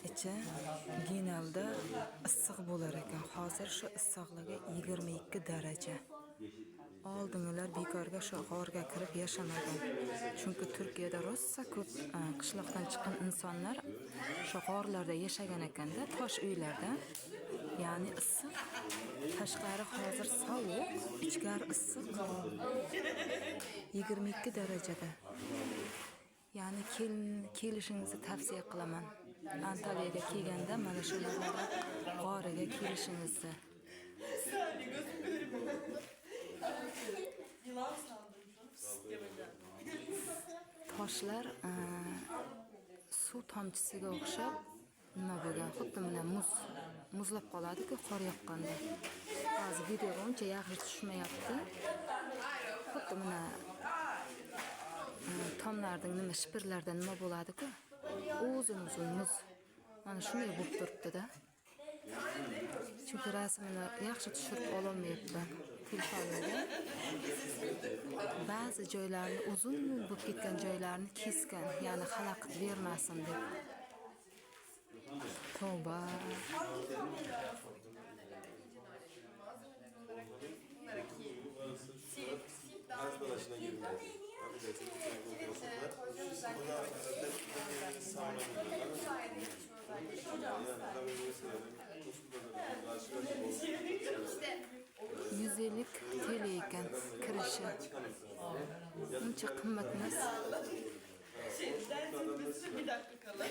ichi genalda issiq bo'lar ekan. Hozir shu issiqligi 22 daraja. Oldingilar bekorga shu g'orga kirib yashamagan. Chunki Turkiyada rosa ko'p qishloqdan chiqqan insonlar shu g'orlarda yashagan ekanda, tosh uylarda. Ya'ni issiq. Tashqari hozir sovuq, ichkari issiq. 22 darajada. Ya'ni kelishingizni tavsiya qilaman. Antaliyaga kelganda mana shu g'origa kelishingizni. Yılan saldırmış. Toshlar suv tomchisiga o'xshab nima bo'lgan, xuddi mana muzlab qoladi-ku qor yoqqanda. Hozir videoga uncha yaxshi tushmayapti. Xuddi mana tomlarning nima shipirlarda nima bo'ladi-ku? Uzun muz. Mana shunday bo'lib turibdi-da. Chunki rasmini yaxshi tushirib ololmayapman telefonimga. Ba'zi joylarni uzun bo'lib ketgan joylarni kesgan, ya'ni xalaqit bermasin deb. Tavba. %50 TL ekan kirishi. Uncha qimmat emas. Bir dakika kala.